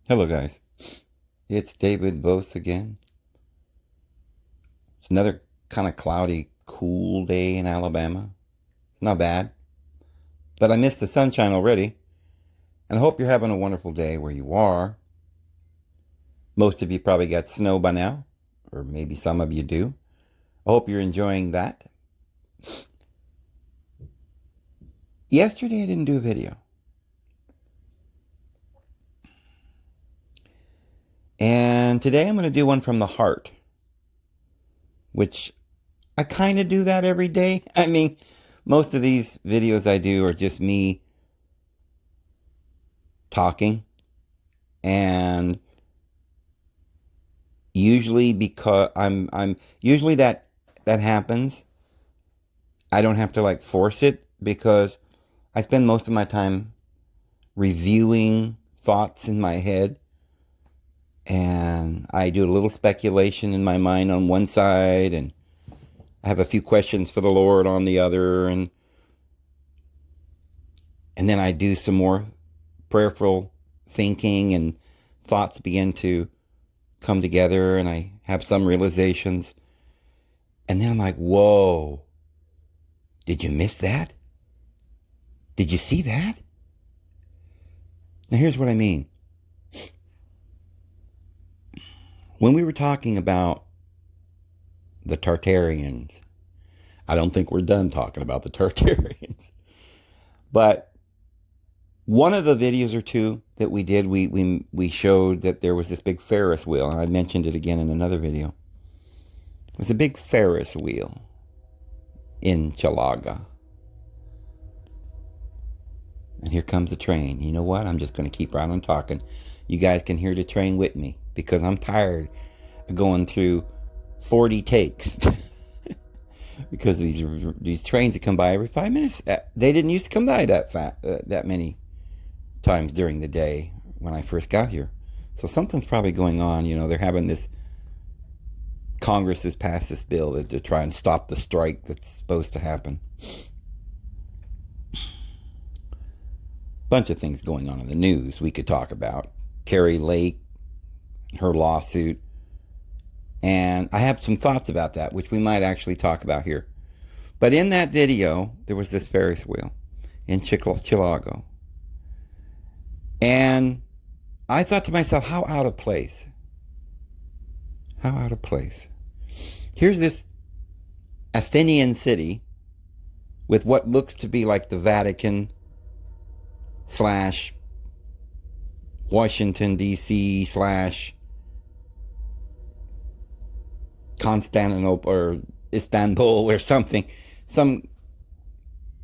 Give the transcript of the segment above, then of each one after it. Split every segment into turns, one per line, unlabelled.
Hello, guys. It's David Bose again. It's another kind of cloudy, cool day in Alabama. It's not bad, but I missed the sunshine already. And I hope you're having a wonderful day where you are. Most of you probably got snow by now, or maybe some of you do. I hope you're enjoying that. Yesterday, I didn't do a video. And today, I'm going to do one from the heart, which I kind of do that every day. I mean, most of these videos I do are just me talking, and usually because I'm usually that happens, I don't have to like force it because I spend most of my time reviewing thoughts in my head, and I do a little speculation in my mind on one side, and I have a few questions for the Lord on the other, and then I do some more prayerful thinking, and thoughts begin to come together, and I have some realizations, and then I'm like, whoa, did you miss that? Did you see that? Now here's what I mean. When we were talking about the Tartarians, I don't think we're done talking about the Tartarians, but one of the videos or two that we did, we showed that there was this big Ferris wheel, and I mentioned it again in another video. It was a big Ferris wheel in Chalaga. And here comes the train. You know what? I'm just going to keep right on talking. You guys can hear the train with me because I'm tired of going through 40 takes. Because these trains that come by every 5 minutes, they didn't used to come by that many times during the day when I first got here. So something's probably going on. You know, they're having this, Congress has passed this bill to try and stop the strike that's supposed to happen. Bunch of things going on in the news we could talk about. Carrie Lake, her lawsuit. And I have some thoughts about that, which we might actually talk about here. But in that video, there was this Ferris wheel in Chicago. And I thought to myself, how out of place. How out of place. Here's this Athenian city with what looks to be like the Vatican / Washington, D.C. / Constantinople or Istanbul or something. Some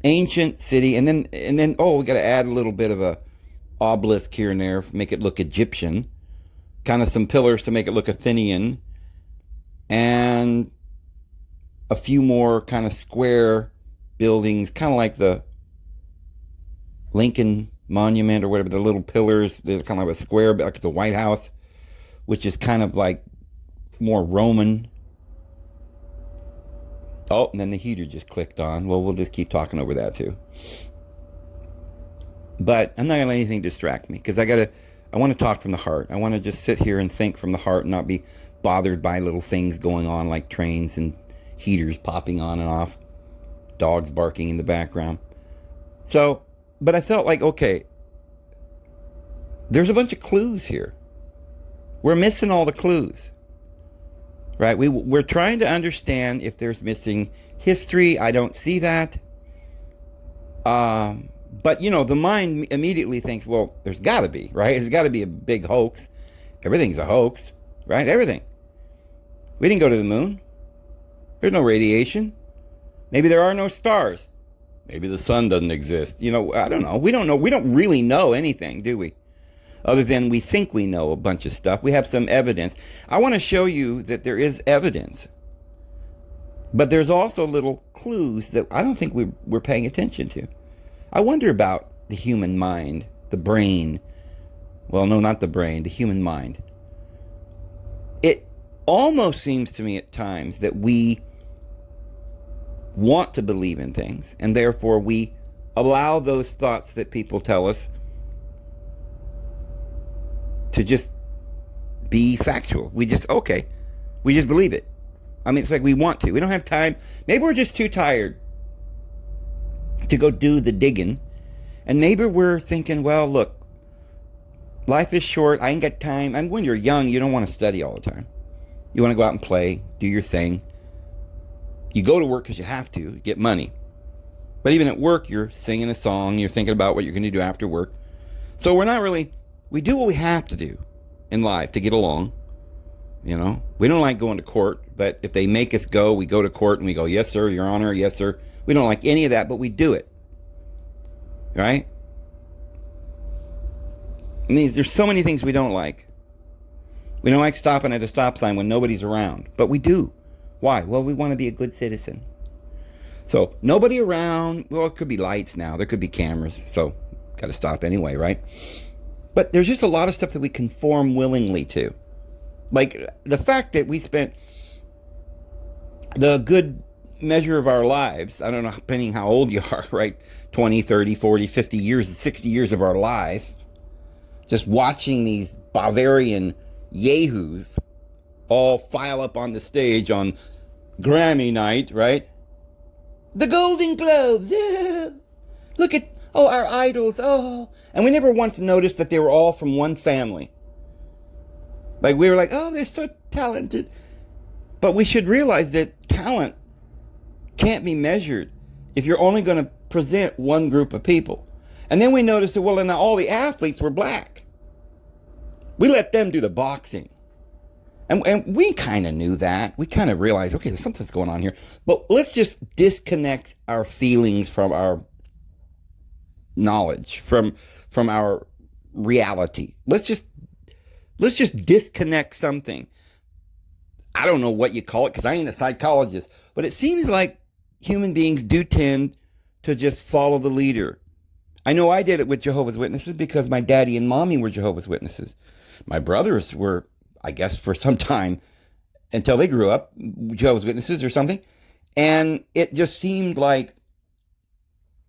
ancient city. And then we got to add a little bit of a obelisk here and there, make it look Egyptian. Kind of some pillars to make it look Athenian. And a few more kind of square buildings, kind of like the Lincoln Monument or whatever, the little pillars. They're kind of like a square, like the White House, which is kind of like more Roman. Oh, and then the heater just clicked on. Well, we'll just keep talking over that too. But I'm not going to let anything distract me because I want to talk from the heart. I want to just sit here and think from the heart and not be bothered by little things going on like trains and heaters popping on and off, dogs barking in the background. So, but I felt like, okay, there's a bunch of clues here. We're missing all the clues, right? We're trying to understand if there's missing history. I don't see that. But, you know, the mind immediately thinks, well, there's got to be, right? There's got to be a big hoax. Everything's a hoax, right? Everything. We didn't go to the moon. There's no radiation. Maybe there are no stars. Maybe the sun doesn't exist. You know, I don't know. We don't know. We don't really know anything, do we? Other than we think we know a bunch of stuff. We have some evidence. I want to show you that there is evidence. But there's also little clues that I don't think we're paying attention to. I wonder about the human mind, the brain. Well, no, not the brain, the human mind. It almost seems to me at times that we want to believe in things, and therefore we allow those thoughts that people tell us to just be factual. We just believe it. I mean, it's like we want to. We don't have time. Maybe we're just too tired to go do the digging. And maybe we're thinking, well, look, life is short. I ain't got time. And when you're young, you don't want to study all the time. You want to go out and play, do your thing. You go to work because you have to get money. But even at work, you're singing a song. You're thinking about what you're going to do after work. So we do what we have to do in life to get along. You know, we don't like going to court, but if they make us go, we go to court and we go, yes, sir, your honor, yes, sir. We don't like any of that, but we do it. Right? I mean, there's so many things we don't like. We don't like stopping at a stop sign when nobody's around, but we do. Why? Well, we want to be a good citizen. So, nobody around. Well, it could be lights now. There could be cameras. So, got to stop anyway, right? But there's just a lot of stuff that we conform willingly to. Like the fact that we spent the good measure of our lives, I don't know, depending how old you are, right? 20, 30, 40, 50 years, 60 years of our life, just watching these Bavarian yahoos all file up on the stage on Grammy night, right? The Golden Globes, yeah. Look at, our idols, And we never once noticed that they were all from one family. Like, we were like, they're so talented. But we should realize that talent can't be measured if you're only going to present one group of people. And then we noticed that, and all the athletes were black. We let them do the boxing. And we kind of knew that. We kind of realized, okay, something's going on here. But let's just disconnect our feelings from our knowledge, from our reality. Let's just disconnect something. I don't know what you call it because I ain't a psychologist, but it seems like human beings do tend to just follow the leader. I know I did it with Jehovah's Witnesses because my daddy and mommy were Jehovah's Witnesses. My brothers were, I guess, for some time until they grew up, Jehovah's Witnesses or something. And it just seemed like,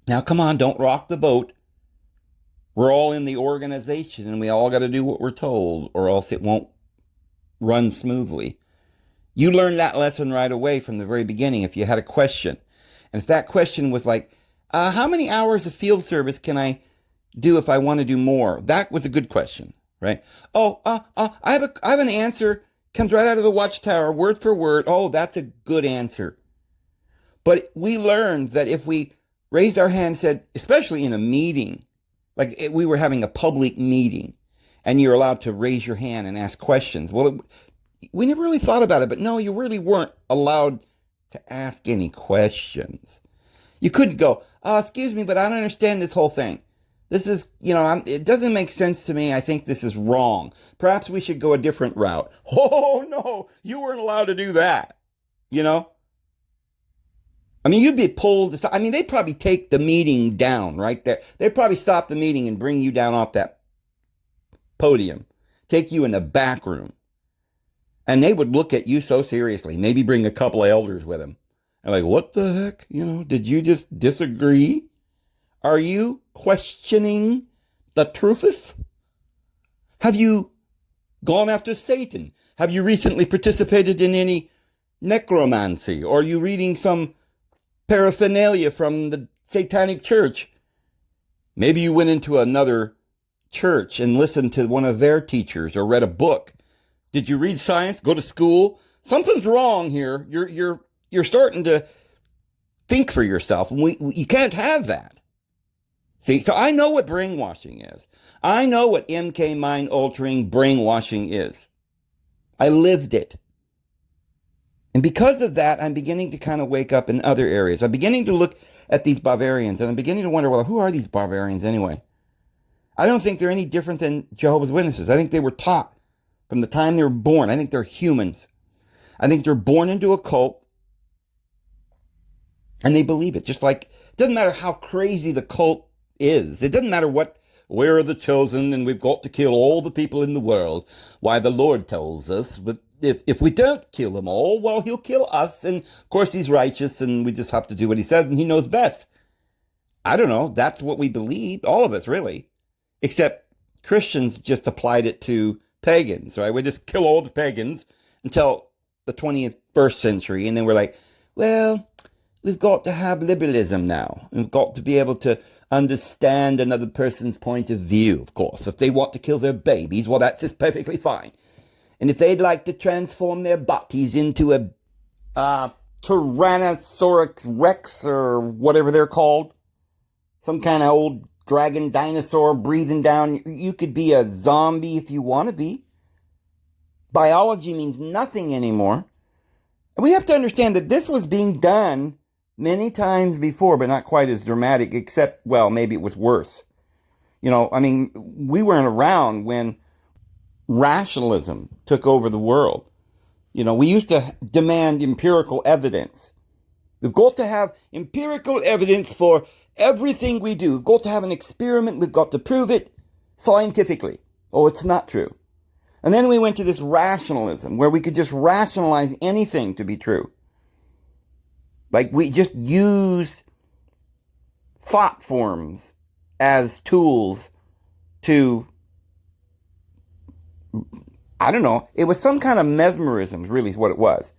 now come on, don't rock the boat. We're all in the organization and we all got to do what we're told or else it won't run smoothly. You learned that lesson right away from the very beginning if you had a question. And if that question was like, how many hours of field service can I do if I want to do more? That was a good question, right? I have an answer. Comes right out of the watchtower, word for word. Oh, that's a good answer. But we learned that if we raised our hand and said, especially in a meeting, like we were having a public meeting and you're allowed to raise your hand and ask questions. Well, we never really thought about it, but no, you really weren't allowed to ask any questions. You couldn't go, excuse me, but I don't understand this whole thing. This is, it doesn't make sense to me. I think this is wrong. Perhaps we should go a different route. Oh, no, you weren't allowed to do that. I mean, you'd be pulled aside. I mean, they'd probably take the meeting down right there. They'd probably stop the meeting and bring you down off that podium, take you in the back room. And they would look at you so seriously, maybe bring a couple of elders with them. And like, what the heck? Did you just disagree? Are you questioning the truths? Have you gone after Satan? Have you recently participated in any necromancy? Or are you reading some paraphernalia from the Satanic Church? Maybe you went into another church and listened to one of their teachers or read a book. Did you read science? Go to school? Something's wrong here. You're starting to think for yourself. And you can't have that. See, so I know what brainwashing is. I know what MK mind altering brainwashing is. I lived it. And because of that, I'm beginning to kind of wake up in other areas. I'm beginning to look at these Bavarians and I'm beginning to wonder, well, who are these Bavarians anyway? I don't think they're any different than Jehovah's Witnesses. I think they were taught from the time they were born. I think they're humans. I think they're born into a cult and they believe it. Just like, it doesn't matter how crazy the cult is. It doesn't matter we're the chosen and we've got to kill all the people in the world. Why, the Lord tells us, but if we don't kill them all, well, he'll kill us. And of course, he's righteous and we just have to do what he says and he knows best. I don't know. That's what we believe. All of us, really. Except Christians just applied it to pagans, right? We just kill all the pagans until the 21st century. And then we're like, well, we've got to have liberalism now. We've got to be able to understand another person's point of view, of course. If they want to kill their babies, well, that's just perfectly fine. And if they'd like to transform their bodies into a Tyrannosaurus Rex or whatever they're called, some kind of old dragon dinosaur breathing down, you could be a zombie if you want to be. Biology means nothing anymore. And we have to understand that this was being done many times before, but not quite as dramatic, except, well, maybe it was worse. You know, I mean, we weren't around when rationalism took over the world. You know, we used to demand empirical evidence. We've got to have empirical evidence for everything we do. We've got to have an experiment. We've got to prove it scientifically. Oh, it's not true. And then we went to this rationalism where we could just rationalize anything to be true. Like we just used thought forms as tools to, I don't know, it was some kind of mesmerism, really is what it was.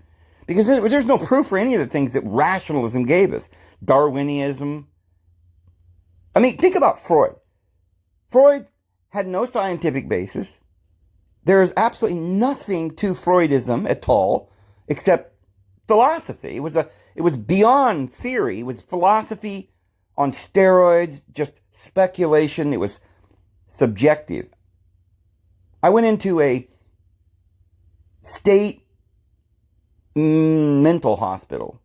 Because there's no proof for any of the things that rationalism gave us. Darwinism. I mean, think about Freud. Freud had no scientific basis. There is absolutely nothing to Freudism at all, except philosophy. It was beyond theory. It was philosophy on steroids, just speculation. It was subjective. I went into a state mental hospital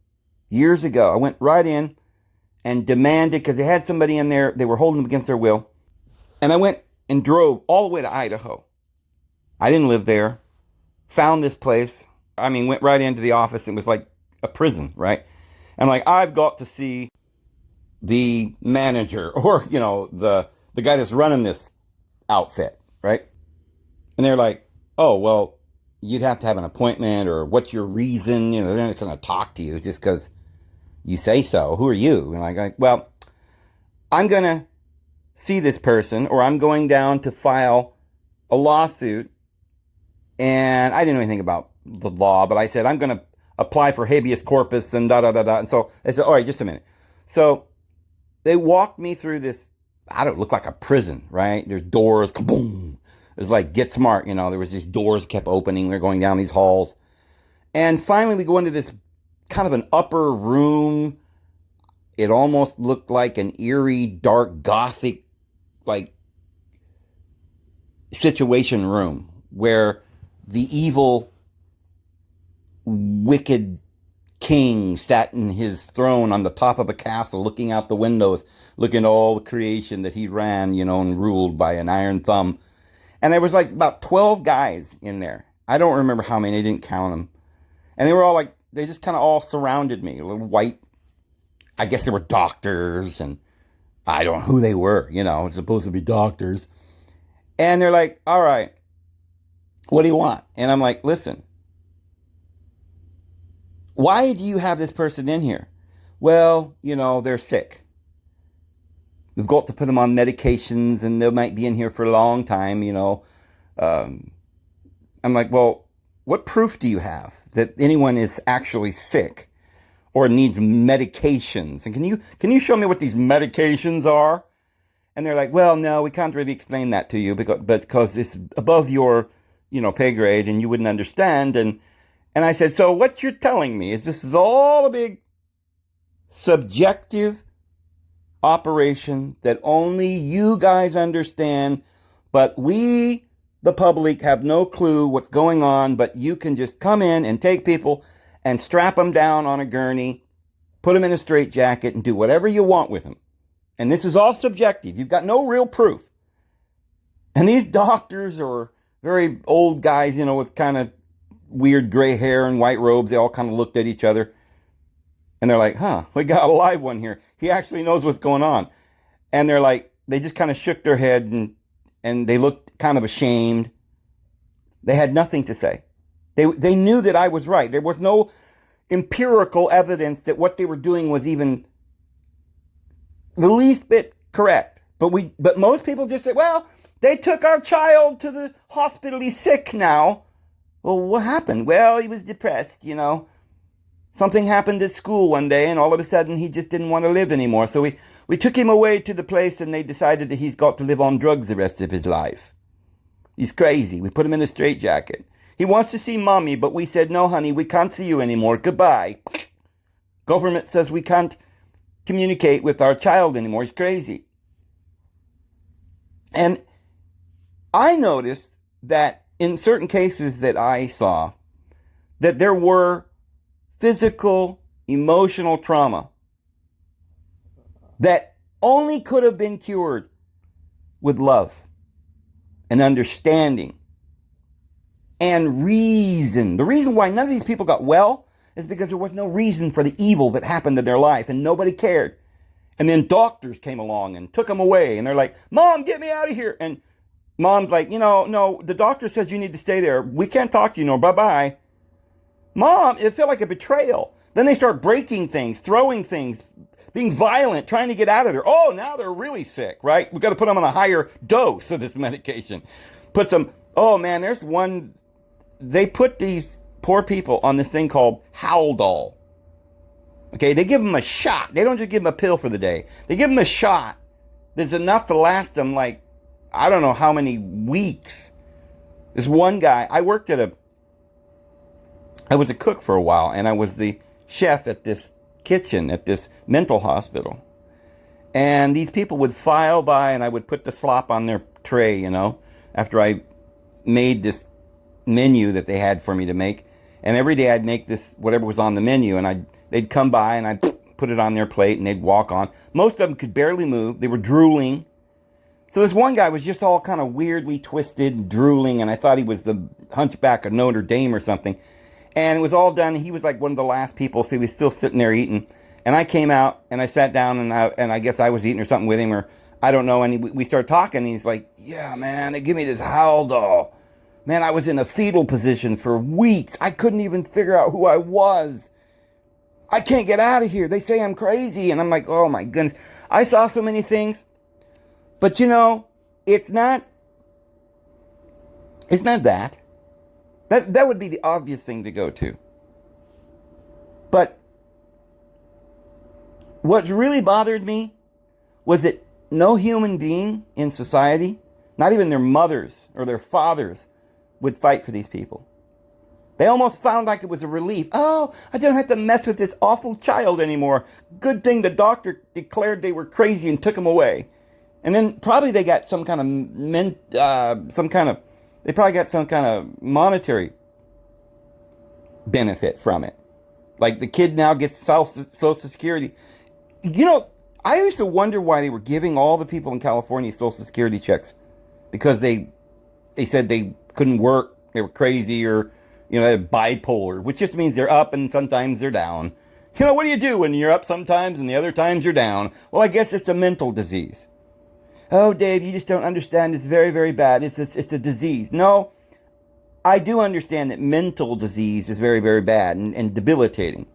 years ago. I went right in and demanded, because they had somebody in there, they were holding them against their will. And I went and drove all the way to Idaho. I didn't live there. Found this place. I mean, went right into the office. It was like a prison, right? I'm like, I've got to see the manager, or, you know, the guy that's running this outfit, right? And they're like, oh, well, you'd have to have an appointment, or what's your reason? You know, they're not going to talk to you just because you say so. Who are you? And I'm like, well, I'm going to see this person, or I'm going down to file a lawsuit. And I didn't know anything about the law, but I said, I'm going to apply for habeas corpus and da-da-da-da. And so they said, all right, just a minute. So they walked me through this, I don't look like a prison, right? There's doors, kaboom. It was like, get smart, you know. There was these doors kept opening. We were going down these halls. And finally we go into this kind of an upper room. It almost looked like an eerie, dark, gothic, like, situation room where the evil, wicked king sat in his throne on the top of a castle, looking out the windows, looking at all the creation that he ran, you know, and ruled by an iron thumb. And there was like about 12 guys in there. I don't remember how many. I didn't count them. And they were all like, they just kind of all surrounded me. A little white. I guess they were doctors, and I don't know who they were. You know, it's supposed to be doctors. And they're like, all right, what do you want? And I'm like, listen, why do you have this person in here? Well, you know, they're sick. We've got to put them on medications, and they might be in here for a long time, you know. I'm like, well, what proof do you have that anyone is actually sick or needs medications? And can you show me what these medications are? And they're like, well, no, we can't really explain that to you because it's above your, you know, pay grade, and you wouldn't understand. And I said, so what you're telling me is this is all a big subjective operation that only you guys understand, but we, the public, have no clue what's going on, but you can just come in and take people and strap them down on a gurney, put them in a straitjacket, and do whatever you want with them. And this is all subjective. You've got no real proof. And these doctors are very old guys, you know, with kind of weird gray hair and white robes. They all kind of looked at each other. And they're like, huh, we got a live one here. He actually knows what's going on. And they're like, they just kind of shook their head and they looked kind of ashamed. They had nothing to say. They knew that I was right. There was no empirical evidence that what they were doing was even the least bit correct. But most people just say, well, They took our child to the hospital. He's sick now. Well, what happened? Well, he was depressed, Something happened at school one day, and all of a sudden he just didn't want to live anymore. So we took him away to the place, and they decided that he's got to live on drugs the rest of his life. He's crazy. We put him in a straitjacket. He wants to see mommy, but we said, no, honey, we can't see you anymore. Goodbye. Government says we can't communicate with our child anymore. He's crazy. And I noticed that in certain cases that I saw, that there were physical, emotional trauma that only could have been cured with love and understanding and reason. The reason why none of these people got well is because there was no reason for the evil that happened in their life, and nobody cared. And then doctors came along and took them away, and they're like, Mom, get me out of here. And Mom's like, no, the doctor says you need to stay there. We can't talk to you, no, bye-bye. Mom, it felt like a betrayal. Then they start breaking things, throwing things, being violent, trying to get out of there. Oh, now they're really sick, right? We've got to put them on a higher dose of this medication. There's one, they put these poor people on this thing called Haldol. Okay, they give them a shot. They don't just give them a pill for the day. They give them a shot that's enough to last them like, I don't know how many weeks. This one guy, I was a cook for a while, and I was the chef at this kitchen at this mental hospital. And these people would file by, and I would put the slop on their tray, after I made this menu that they had for me to make. And every day I'd make this, whatever was on the menu, and they'd come by, and I'd put it on their plate, and they'd walk on. Most of them could barely move. They were drooling. So this one guy was just all kind of weirdly twisted and drooling, and I thought he was the Hunchback of Notre Dame or something. And it was all done. He was like one of the last people, so he was still sitting there eating. And I came out, and I sat down, and I guess I was eating or something with him, or I don't know. And we started talking, and he's like, yeah, man, they give me this Haldol. Man, I was in a fetal position for weeks. I couldn't even figure out who I was. I can't get out of here. They say I'm crazy. And I'm like, oh, my goodness. I saw so many things. But, it's not that. That would be the obvious thing to go to. But what really bothered me was that no human being in society, not even their mothers or their fathers, would fight for these people. They almost found like it was a relief. Oh, I don't have to mess with this awful child anymore. Good thing the doctor declared they were crazy and took them away. And then probably they got some kind of they probably got some kind of monetary benefit from it. Like the kid now gets Social Security. I used to wonder why they were giving all the people in California Social Security checks. Because they said they couldn't work, they were crazy, or, they're bipolar, which just means they're up and sometimes they're down. What do you do when you're up sometimes and the other times you're down? Well, I guess it's a mental disease. Oh, Dave, you just don't understand. It's very, very bad. It's a disease. No, I do understand that mental disease is very, very bad and debilitating.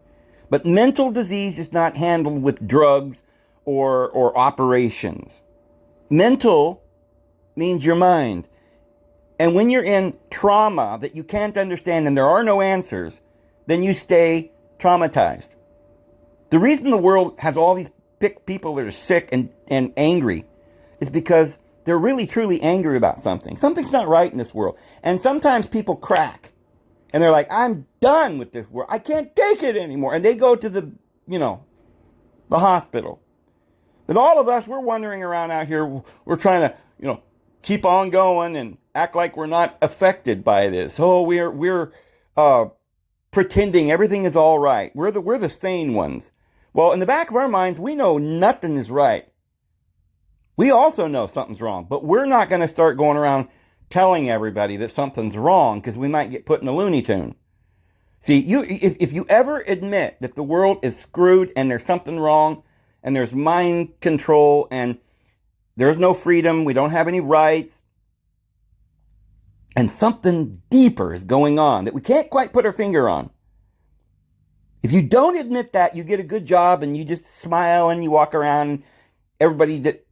But mental disease is not handled with drugs or operations. Mental means your mind. And when you're in trauma that you can't understand and there are no answers, then you stay traumatized. The reason the world has all these people that are sick and angry is because they're really, truly angry about something. Something's not right in this world. And sometimes people crack. And they're like, I'm done with this world. I can't take it anymore. And they go to the hospital. But all of us, we're wandering around out here. We're trying to, keep on going and act like we're not affected by this. Oh, we're pretending everything is all right. We're the sane ones. Well, in the back of our minds, we know nothing is right. We also know something's wrong, but we're not going to start going around telling everybody that something's wrong because we might get put in a Looney Tune. See, if you ever admit that the world is screwed and there's something wrong and there's mind control and there's no freedom, we don't have any rights, and something deeper is going on that we can't quite put our finger on. If you don't admit that, you get a good job and you just smile and you walk around and everybody that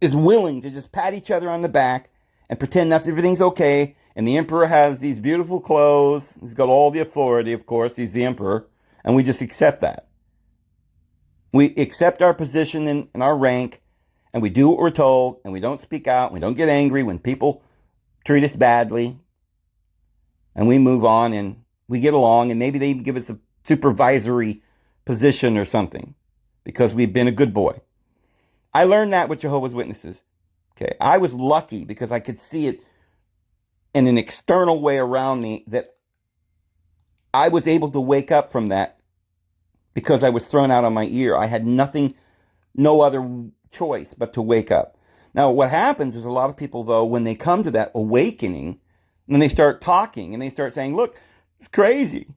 is willing to just pat each other on the back and pretend that everything's okay. And the emperor has these beautiful clothes. He's got all the authority, of course. He's the emperor. And we just accept that. We accept our position and our rank, and we do what we're told, and we don't speak out. We don't get angry when people treat us badly. And we move on, and we get along, and maybe they even give us a supervisory position or something because we've been a good boy. I learned that with Jehovah's Witnesses. Okay, I was lucky because I could see it in an external way around me, that I was able to wake up from that because I was thrown out on my ear. I had no other choice but to wake up. Now, what happens is a lot of people, though, when they come to that awakening, and they start talking and they start saying, look, it's crazy.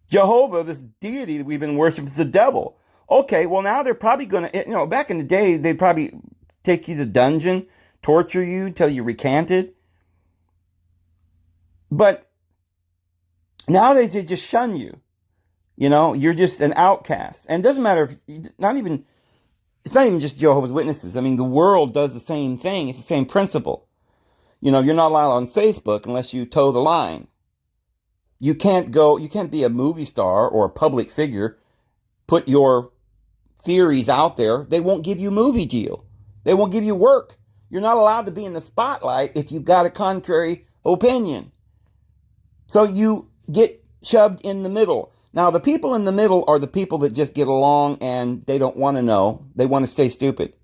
Jehovah, this deity that we've been worshiping, is the devil. Okay, well, now they're probably going to, back in the day, they'd probably take you to the dungeon, torture you till you recanted. But nowadays they just shun you. You're just an outcast. And it doesn't matter if, it's not even just Jehovah's Witnesses. I mean, the world does the same thing. It's the same principle. You're not allowed on Facebook unless you toe the line. You can't be a movie star or a public figure, put your theories out there. They won't give you a movie deal. They won't give you work. You're not allowed to be in the spotlight if you've got a contrary opinion. So you get shoved in the middle. Now, the people in the middle are the people that just get along and they don't want to know. They want to stay stupid.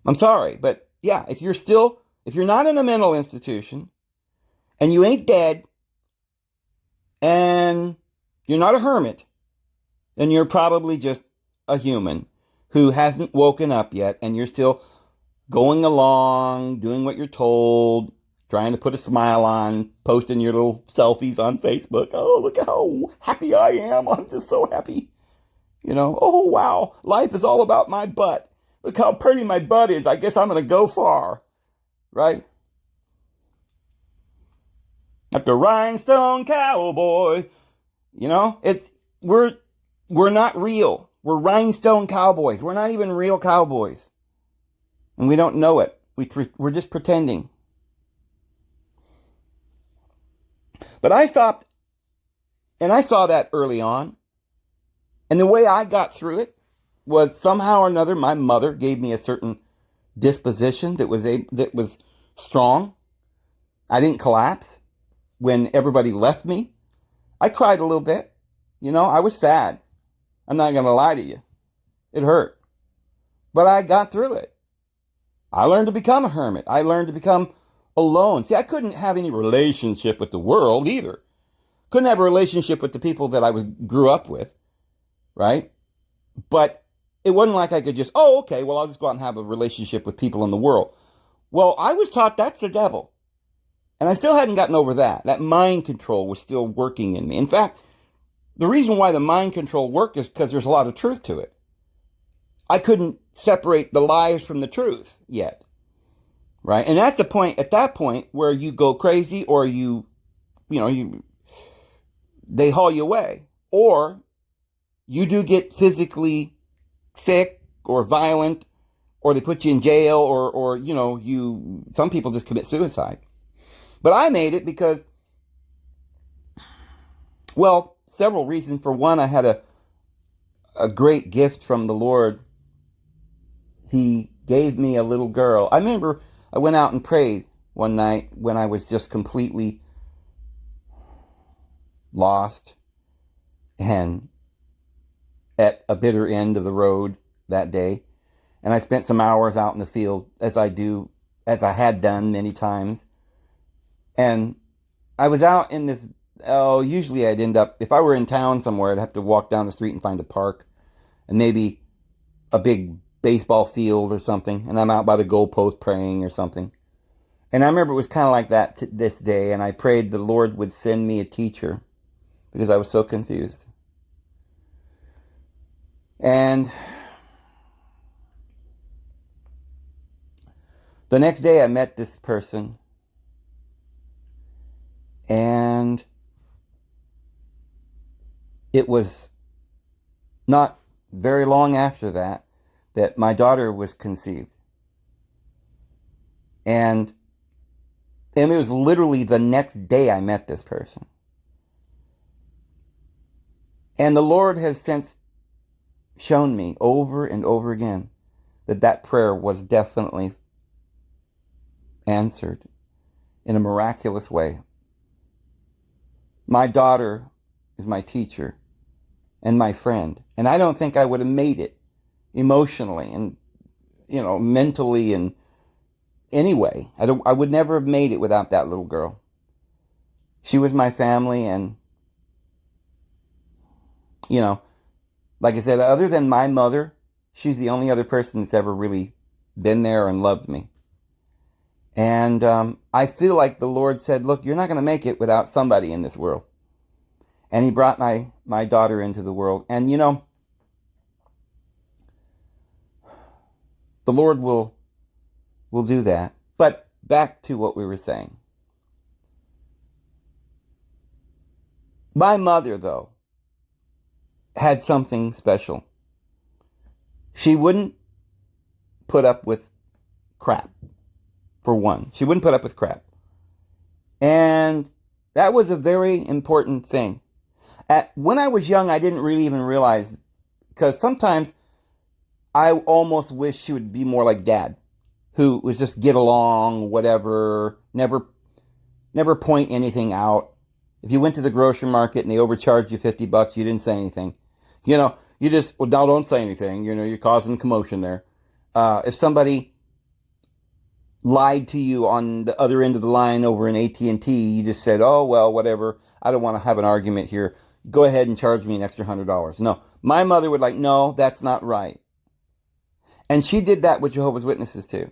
I'm sorry, but yeah, if you're not in a mental institution and you ain't dead and you're not a hermit, then you're probably just a human who hasn't woken up yet, and you're still going along, doing what you're told, trying to put a smile on, posting your little selfies on Facebook. Oh, look how happy I am. I'm just so happy. Oh, wow. Life is all about my butt. Look how pretty my butt is. I guess I'm going to go far. Right? Like the rhinestone cowboy. We're not real. We're rhinestone cowboys. We're not even real cowboys. And we don't know it. We're just pretending. But I stopped, and I saw that early on. And the way I got through it was somehow or another, my mother gave me a certain disposition that was strong. I didn't collapse when everybody left me. I cried a little bit. I was sad. I'm not going to lie to you. It hurt. But I got through it. I learned to become a hermit. I learned to become alone. See, I couldn't have any relationship with the world either. Couldn't have a relationship with the people that I grew up with, right? But it wasn't like I could just, I'll just go out and have a relationship with people in the world. Well, I was taught that's the devil. And I still hadn't gotten over that. That mind control was still working in me. In fact, the reason why the mind control worked is because there's a lot of truth to it. I couldn't separate the lies from the truth yet. Right? And that's the point, at that point, where you go crazy, or they haul you away. Or you do get physically sick or violent, or they put you in jail, or some people just commit suicide. But I made it because, several reasons. For one, I had a great gift from the Lord. He gave me a little girl. I remember I went out and prayed one night when I was just completely lost and at a bitter end of the road that day. And I spent some hours out in the field, as I had done many times. And I was out in this, usually I'd end up, if I were in town somewhere, I'd have to walk down the street and find a park and maybe a big baseball field or something. And I'm out by the goalpost praying or something. And I remember it was kind of like that this day. And I prayed the Lord would send me a teacher because I was so confused. And the next day I met this person. And it was not very long after that my daughter was conceived. And it was literally the next day I met this person. And the Lord has since shown me over and over again that that prayer was definitely answered in a miraculous way. My daughter is my teacher and my friend, and I don't think I would have made it emotionally and mentally and anyway. I would never have made it without that little girl. She was my family, and like I said, other than my mother, she's the only other person that's ever really been there and loved me. And I feel like the Lord said, look, you're not going to make it without somebody in this world. And he brought my daughter into the world. And the Lord will do that. But back to what we were saying. My mother, though, had something special. She wouldn't put up with crap, for one. She wouldn't put up with crap. And that was a very important thing. When I was young, I didn't really even realize, because sometimes I almost wish she would be more like Dad, who was just get along, whatever, never point anything out. If you went to the grocery market and they overcharged you $50, you didn't say anything. You just, well, now don't say anything. You're causing commotion there. If somebody lied to you on the other end of the line over in AT&T, you just said, oh, well, whatever. I don't want to have an argument here. Go ahead and charge me an extra $100. No, my mother would no, that's not right. And she did that with Jehovah's Witnesses too.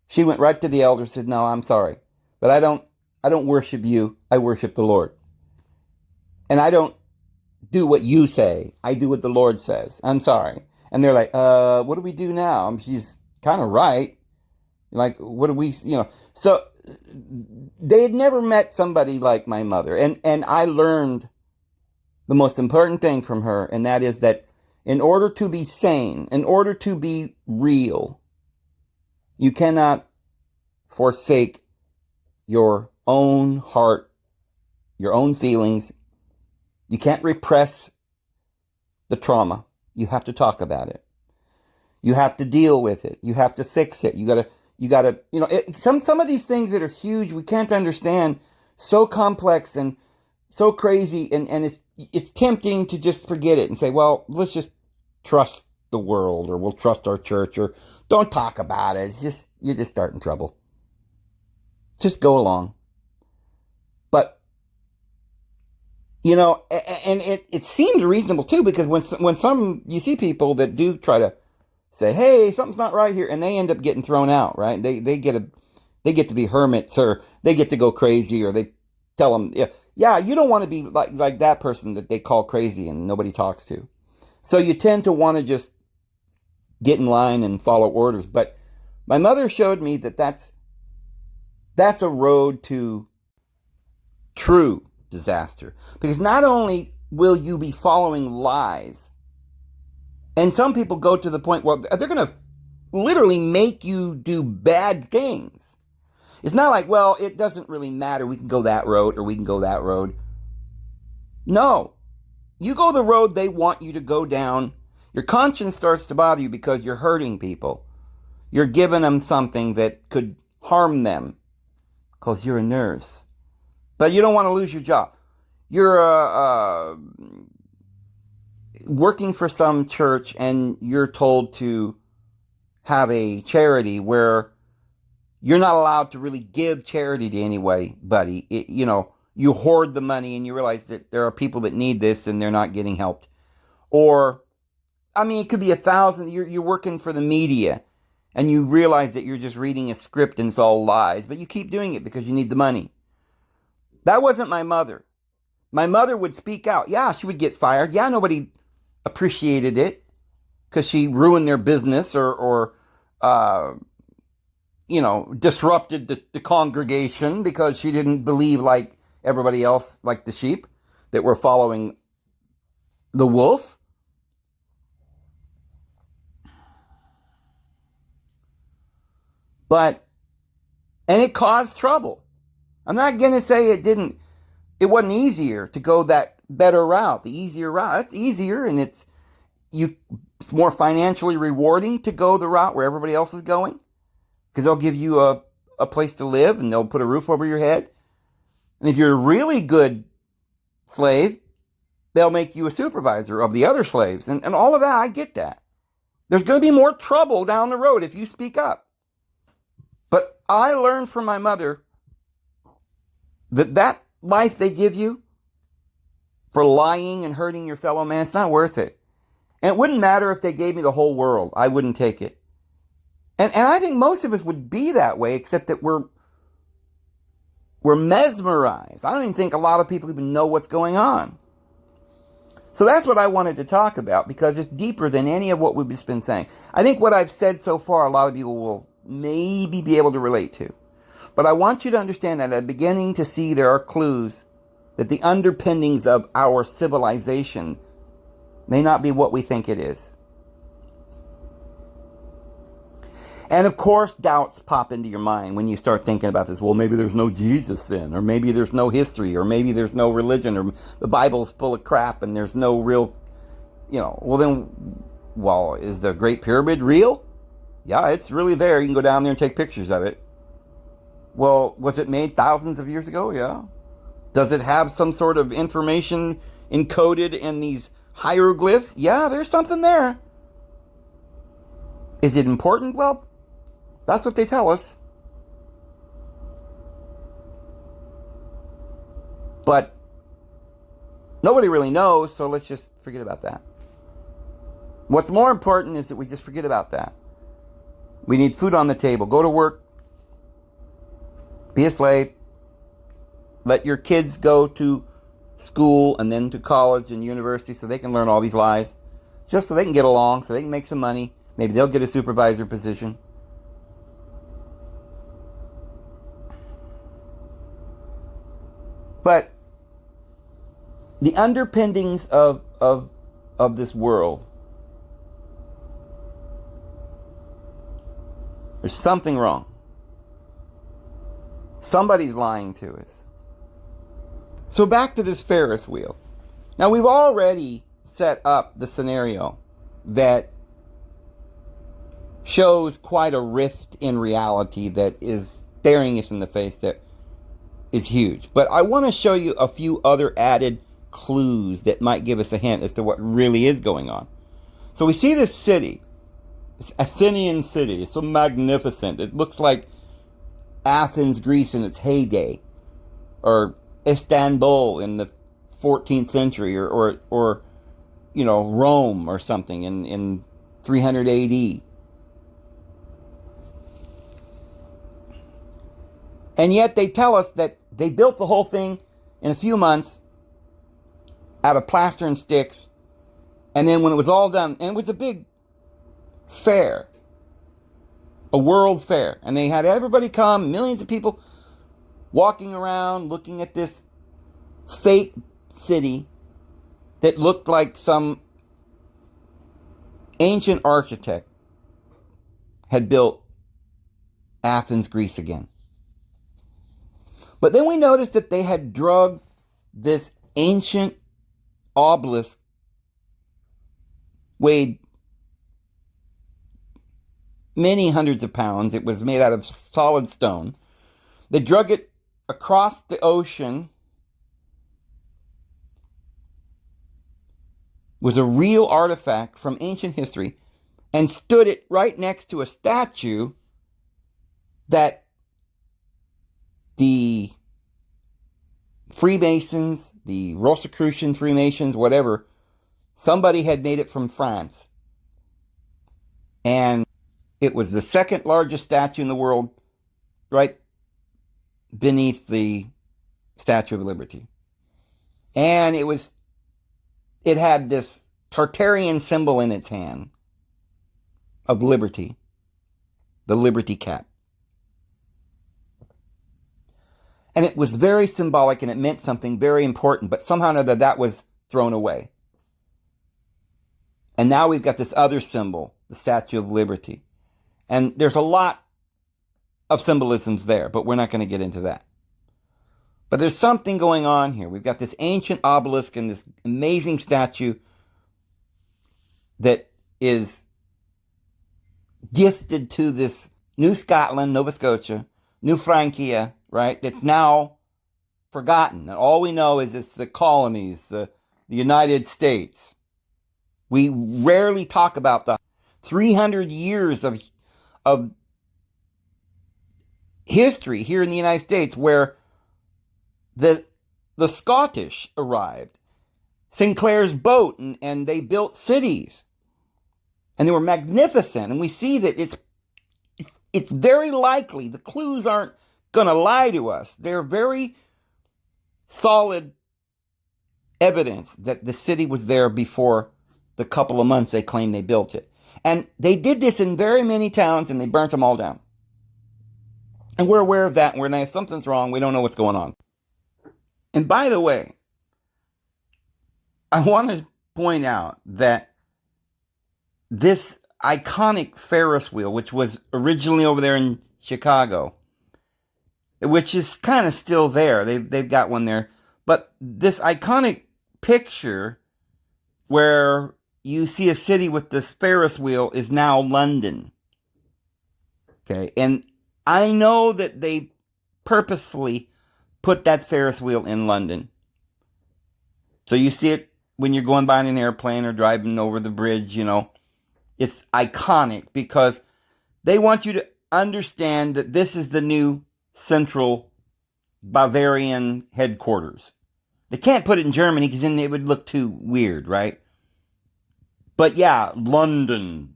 She went right to the elder and said, no, I'm sorry, but I don't worship you. I worship the Lord. And I don't do what you say. I do what the Lord says. I'm sorry. And they're like, what do we do now? She's kind of right. Like, what do we, So they had never met somebody like my mother. And I learned the most important thing from her, and that is that in order to be sane, in order to be real, you cannot forsake your own heart, your own feelings. You can't repress the trauma. You have to talk about it. You have to deal with it. You have to fix it. You gotta, some of these things that are huge, we can't understand, so complex and so crazy, and it's tempting to just forget it and say, well, let's just trust the world, or we'll trust our church, or don't talk about it. You're just starting trouble. Just go along. But, and it seems reasonable too, because when you see people that do try to say, hey, something's not right here, and they end up getting thrown out, right? They get to be hermits, or they get to go crazy, or they tell them, yeah, you don't want to be like that person that they call crazy and nobody talks to. So you tend to want to just get in line and follow orders. But my mother showed me that that's a road to true disaster. Because not only will you be following lies, and some people go to the point where they're going to literally make you do bad things. It's not like, well, it doesn't really matter. We can go that road, or we can go that road. No. You go the road they want you to go down. Your conscience starts to bother you because you're hurting people. You're giving them something that could harm them because you're a nurse. But you don't want to lose your job. You're working for some church, and you're told to have a charity where you're not allowed to really give charity to anybody. You hoard the money, and you realize that there are people that need this and they're not getting helped. Or, it could be 1,000. You're working for the media, and you realize that you're just reading a script and it's all lies, but you keep doing it because you need the money. That wasn't my mother. My mother would speak out. Yeah, she would get fired. Yeah, nobody appreciated it because she ruined their business, or disrupted the congregation because she didn't believe like everybody else, like the sheep that were following the wolf. But And it caused trouble. I'm not going to say it wasn't easier to go that better route, the easier route. That's easier, and it's more financially rewarding to go the route where everybody else is going, because they'll give you a place to live and they'll put a roof over your head. And if you're a really good slave, they'll make you a supervisor of the other slaves. And all of that, I get that. There's going to be more trouble down the road if you speak up. But I learned from my mother that life they give you for lying and hurting your fellow man, it's not worth it. And it wouldn't matter if they gave me the whole world. I wouldn't take it. And I think most of us would be that way, except that we're mesmerized. I don't even think a lot of people even know what's going on. So that's what I wanted to talk about, because it's deeper than any of what we've just been saying. I think what I've said so far, a lot of people will maybe be able to relate to. But I want you to understand that I'm beginning to see there are clues that the underpinnings of our civilization may not be what we think it is. And of course, doubts pop into your mind when you start thinking about this. Well, maybe there's no Jesus then, or maybe there's no history, or maybe there's no religion, or the Bible's full of crap and there's no real, well, is the Great Pyramid real? Yeah, it's really there. You can go down there and take pictures of it. Well, was it made thousands of years ago? Yeah. Does it have some sort of information encoded in these hieroglyphs? Yeah, there's something there. Is it important? Well, that's what they tell us. But nobody really knows, so let's just forget about that. What's more important is that we just forget about that. We need food on the table. Go to work. Be a slave. Let your kids go to school and then to college and university so they can learn all these lies. Just so they can get along, so they can make some money. Maybe they'll get a supervisor position. But the underpinnings of this world, there's something wrong. Somebody's lying to us. So back to this Ferris wheel. Now, we've already set up the scenario that shows quite a rift in reality that is staring us in the face, that is huge. But I want to show you a few other added clues that might give us a hint as to what really is going on. So we see this city, this Athenian city. It's so magnificent. It looks like Athens, Greece in its heyday, or Istanbul in the 14th century, or Rome or something in 300 AD. And yet they tell us that they built the whole thing in a few months out of plaster and sticks. And then when it was all done, and it was a big fair, a world fair, and they had everybody come, millions of people walking around looking at this fake city that looked like some ancient architect had built Athens, Greece again. But then we noticed that they had drugged this ancient obelisk, weighed many hundreds of pounds. It was made out of solid stone. They drug it across the ocean. It was a real artifact from ancient history, and stood it right next to a statue that the Freemasons, the Rosicrucian Freemasons, whatever, somebody had made it from France. And it was the second largest statue in the world, right beneath the Statue of Liberty. And it had this Tartarian symbol in its hand of liberty, the Liberty Cap. And it was very symbolic, and it meant something very important, but somehow or other that was thrown away. And now we've got this other symbol, the Statue of Liberty. And there's a lot of symbolisms there, but we're not going to get into that. But there's something going on here. We've got this ancient obelisk and this amazing statue that is gifted to this New Scotland, Nova Scotia, New Francia, right? That's now forgotten. And all we know is it's the colonies, the United States. We rarely talk about the 300 years of history here in the United States where the Scottish arrived. Sinclair's boat, and they built cities. And they were magnificent. And we see that it's very likely, the clues aren't going to lie to us. They're very solid evidence that the city was there before the couple of months they claim they built it. And they did this in very many towns, and they burnt them all down. And we're aware of that, and we're like, if something's wrong, we don't know what's going on. And by the way, I want to point out that this iconic Ferris wheel, which was originally over there in Chicago, which is kind of still there. They've got one there. But this iconic picture where you see a city with this Ferris wheel is now London. Okay, and I know that they purposefully put that Ferris wheel in London. So you see it when you're going by in an airplane or driving over the bridge, you know. It's iconic because they want you to understand that this is the new central Bavarian headquarters. They can't put it in Germany because then it would look too weird, right? But yeah, London,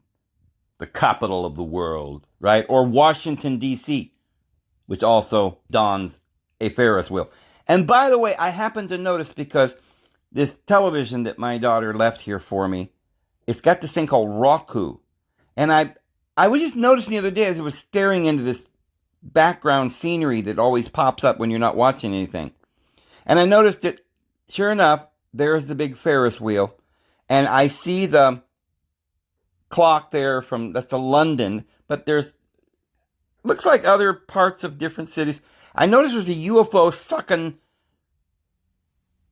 the capital of the world, right? Or Washington, D.C., which also dons a Ferris wheel. And by the way, I happened to notice because this television that my daughter left here for me, it's got this thing called Roku. And I was just noticing the other day as I was staring into this background scenery that always pops up when you're not watching anything. And I noticed that, sure enough, there's the big Ferris wheel. And I see the clock there that's the London, but there's, looks like other parts of different cities. I noticed there's a UFO sucking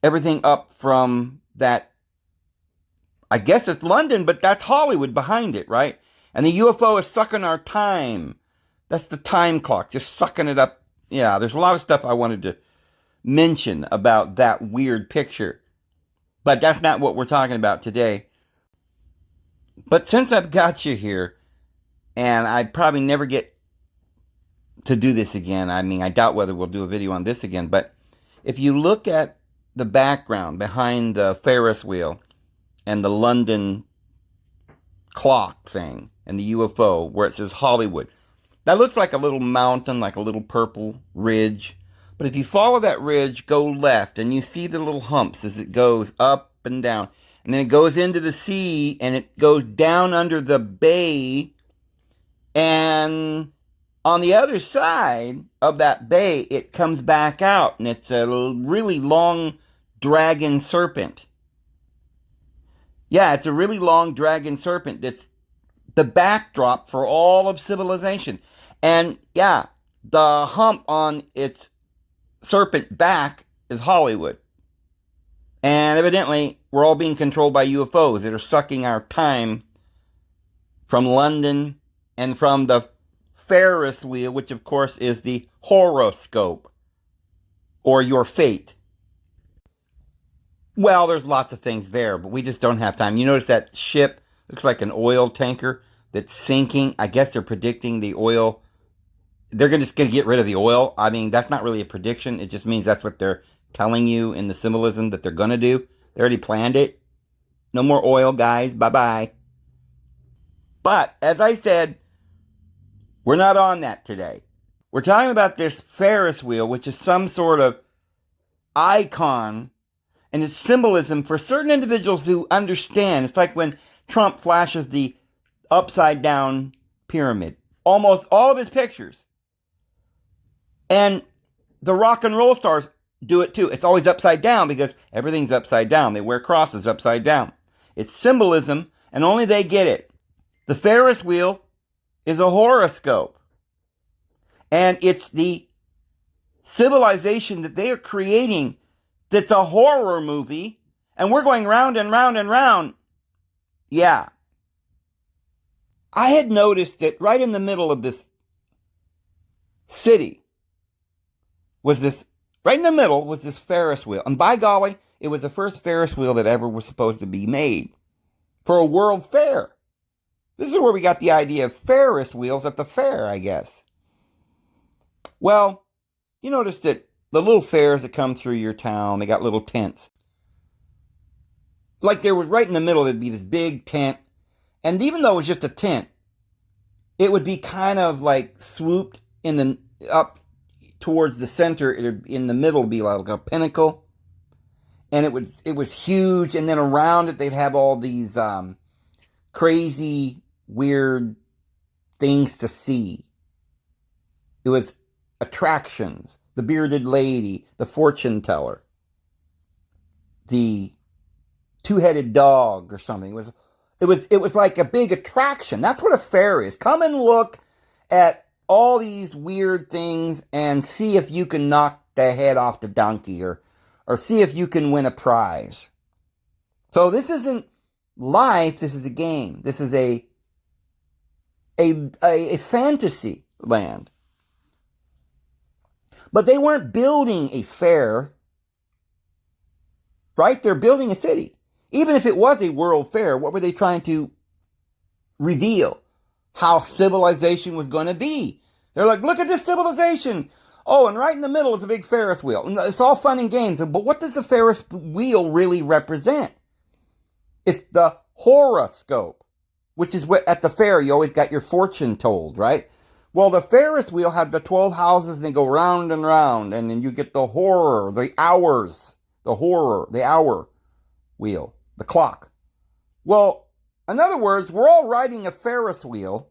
everything up from that. I guess it's London, but that's Hollywood behind it, right? And the UFO is sucking our time. That's the time clock, just sucking it up. Yeah, there's a lot of stuff I wanted to mention about that weird picture. But that's not what we're talking about today. But since I've got you here, and I probably never get to do this again. I mean, I doubt whether we'll do a video on this again. But if you look at the background behind the Ferris wheel and the London clock thing and the UFO where it says Hollywood, that looks like a little mountain, like a little purple ridge. But if you follow that ridge, go left, and you see the little humps as it goes up and down. And then it goes into the sea, and it goes down under the bay. And on the other side of that bay, it comes back out, and it's a really long dragon serpent. Yeah, it's a really long dragon serpent that's the backdrop for all of civilization. And yeah, the hump on its serpent back is Hollywood. And evidently, we're all being controlled by UFOs that are sucking our time from London and from the Ferris wheel, which of course is the horoscope, or your fate. Well, there's lots of things there, but we just don't have time. You notice that ship looks like an oil tanker that's sinking. I guess they're predicting the oil. They're just going to get rid of the oil. I mean, that's not really a prediction. It just means that's what they're telling you in the symbolism that they're going to do. They already planned it. No more oil, guys. Bye-bye. But, as I said, we're not on that today. We're talking about this Ferris wheel, which is some sort of icon, and it's symbolism for certain individuals who understand. It's like when Trump flashes the upside-down pyramid. Almost all of his pictures. And the rock and roll stars do it too. It's always upside down because everything's upside down. They wear crosses upside down. It's symbolism, and only they get it. The Ferris wheel is a horoscope. And it's the civilization that they are creating that's a horror movie, and we're going round and round and round. Yeah. I had noticed that right in the middle of this city was this, right in the middle was this Ferris wheel. And by golly, it was the first Ferris wheel that ever was supposed to be made for a world fair. This is where we got the idea of Ferris wheels at the fair, I guess. Well, you notice that the little fairs that come through your town, they got little tents. Like there was right in the middle, there'd be this big tent. And even though it was just a tent, it would be kind of like swooped in the up towards the center. In the middle would be like a pinnacle. And it was huge. And then around it, they'd have all these crazy, weird things to see. It was attractions. The bearded lady, the fortune teller, the two-headed dog or something. It was like a big attraction. That's what a fair is. Come and look at all these weird things and see if you can knock the head off the donkey or see if you can win a prize. So this isn't life, this is a game. This is a fantasy land. But they weren't building a fair, right? They're building a city. Even if it was a world fair, what were they trying to reveal? How civilization was going to be. They're like, look at this civilization. Oh, and right in the middle is a big Ferris wheel. It's all fun and games. But what does the Ferris wheel really represent? It's the horoscope, which is what at the fair you always got your fortune told, right? Well, the Ferris wheel had the 12 houses and they go round and round, and then you get the horror, the hours, the horror, the hour wheel, the clock. Well, in other words, we're all riding a Ferris wheel,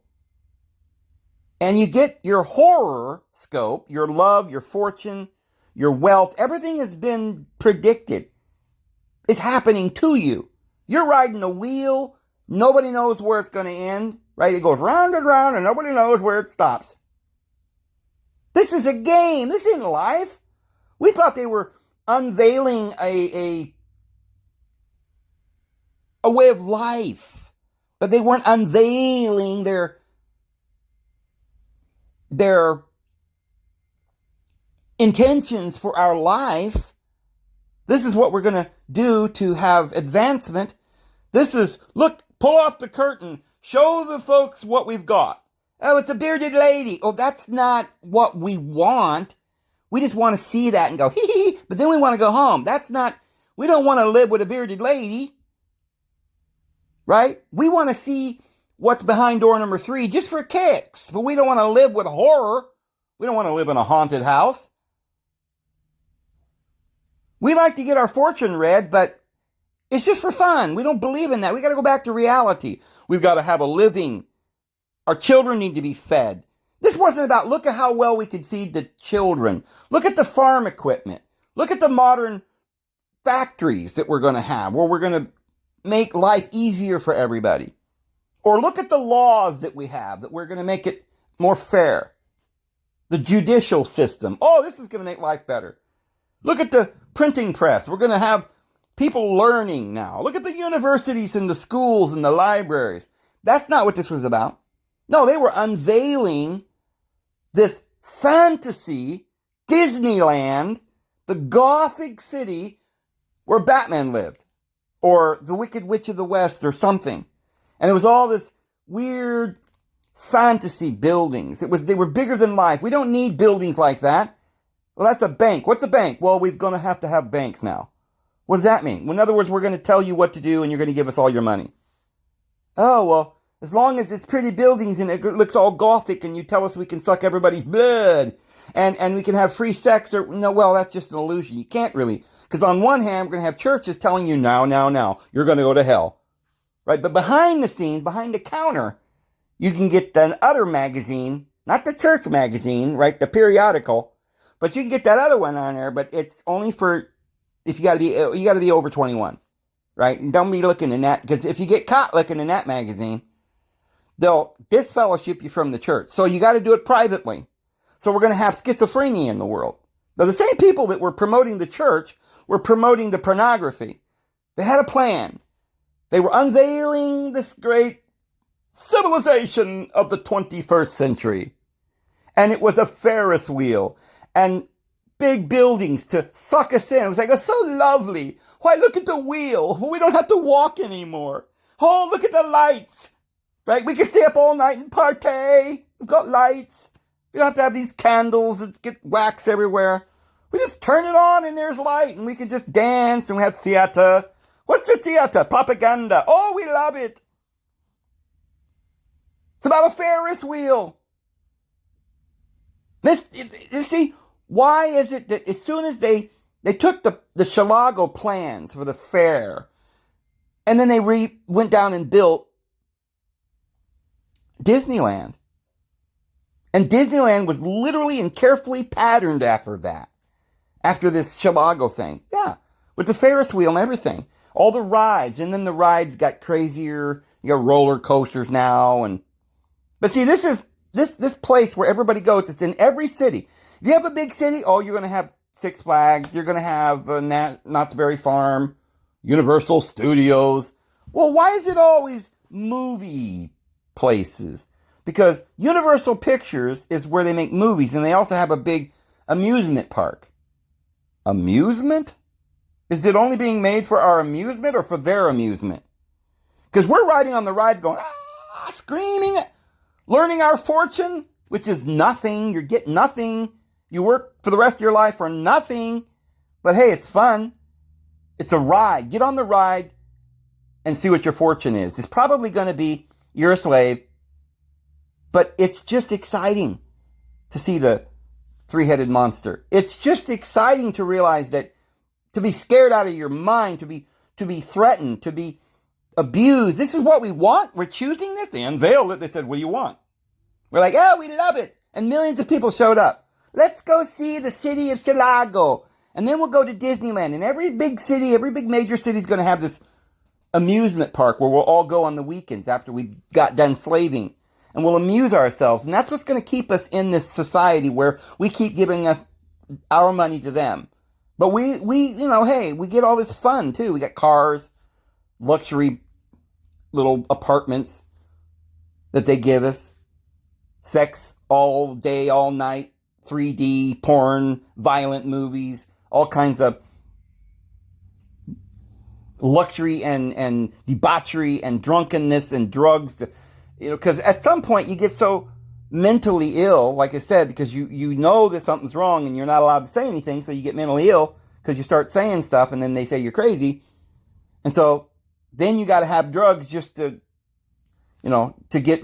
and you get your horoscope, your love, your fortune, your wealth. Everything has been predicted. It's happening to you. You're riding a wheel. Nobody knows where it's going to end, right? It goes round and round, and nobody knows where it stops. This is a game. This isn't life. We thought they were unveiling a way of life, but they weren't unveiling their intentions for our life. This is what we're going to do to have advancement. This is, look, pull off the curtain. Show the folks what we've got. Oh, it's a bearded lady. Oh, that's not what we want. We just want to see that and go, hee hee, but then we want to go home. That's not, we don't want to live with a bearded lady. Right? We want to see what's behind door number 3 just for kicks. But we don't want to live with horror. We don't want to live in a haunted house. We like to get our fortune read, but it's just for fun. We don't believe in that. We got to go back to reality. We've got to have a living. Our children need to be fed. This wasn't about, look at how well we could feed the children. Look at the farm equipment. Look at the modern factories that we're going to have, where we're going to make life easier for everybody. Or look at the laws that we have, that we're going to make it more fair. The judicial system. Oh, this is going to make life better. Look at the printing press. We're going to have people learning now. Look at the universities and the schools and the libraries. That's not what this was about. No, they were unveiling this fantasy Disneyland, the Gothic city where Batman lived, or the Wicked Witch of the West, or something. And there was all this weird fantasy buildings. They were bigger than life. We don't need buildings like that. Well, that's a bank. What's a bank? Well, we're going to have banks now. What does that mean? Well, in other words, we're going to tell you what to do and you're going to give us all your money. Oh, well, as long as it's pretty buildings and it looks all Gothic and you tell us we can suck everybody's blood and we can have free sex, or no, well, that's just an illusion. You can't really. Because on one hand, we're going to have churches telling you, now, you're going to go to hell. Right? But behind the scenes, behind the counter, you can get the other magazine, not the church magazine, right? The periodical. But you can get that other one on there, but it's only for, if you got to be over 21. Right? And don't be looking in that, because if you get caught looking in that magazine, they'll disfellowship you from the church. So you got to do it privately. So we're going to have schizophrenia in the world. Now, the same people that were promoting the church were promoting the pornography. They had a plan. They were unveiling this great civilization of the 21st century. And it was a Ferris wheel and big buildings to suck us in. It was like, it's so lovely. Why, look at the wheel. We don't have to walk anymore. Oh, look at the lights. Right? We can stay up all night and partay. We've got lights. We don't have to have these candles that get wax everywhere. We just turn it on and there's light and we can just dance and we have theater. What's the theater? Propaganda. Oh, we love it. It's about a Ferris wheel. You see, why is it that as soon as they took the Chicago plans for the fair and then they went down and built Disneyland. And Disneyland was literally and carefully patterned after that. After this Chicago thing. Yeah. With the Ferris wheel and everything. All the rides. And then the rides got crazier. You got roller coasters now. But see, this is this place where everybody goes. It's in every city. If you have a big city, oh, you're going to have Six Flags. You're going to have Knott's Berry Farm. Universal Studios. Well, why is it always movie places? Because Universal Pictures is where they make movies, and they also have a big amusement park. Amusement? Is it only being made for our amusement or for their amusement? Because we're riding on the rides going, screaming, learning our fortune, which is nothing. You're getting nothing. You work for the rest of your life for nothing. But hey, it's fun. It's a ride. Get on the ride and see what your fortune is. It's probably going to be you're a slave. But it's just exciting to see the three-headed monster. It's just exciting to realize that to be scared out of your mind, to be threatened, to be abused. This is what we want. We're choosing this. They unveiled it. They said, what do you want? We're like, oh, we love it. And millions of people showed up. Let's go see the city of Chicago. And then we'll go to Disneyland. And every big city, every big major city is going to have this amusement park where we'll all go on the weekends after we got done slaving. And we'll amuse ourselves. And that's what's going to keep us in this society where we keep giving us our money to them. But we hey, we get all this fun too. We got cars, luxury little apartments that they give us. Sex all day, all night, 3D, porn, violent movies, all kinds of luxury and debauchery and drunkenness and drugs. Because at some point you get so mentally ill, like I said, because you know that something's wrong and you're not allowed to say anything, so you get mentally ill because you start saying stuff and then they say you're crazy. And so then you got to have drugs just to, to get,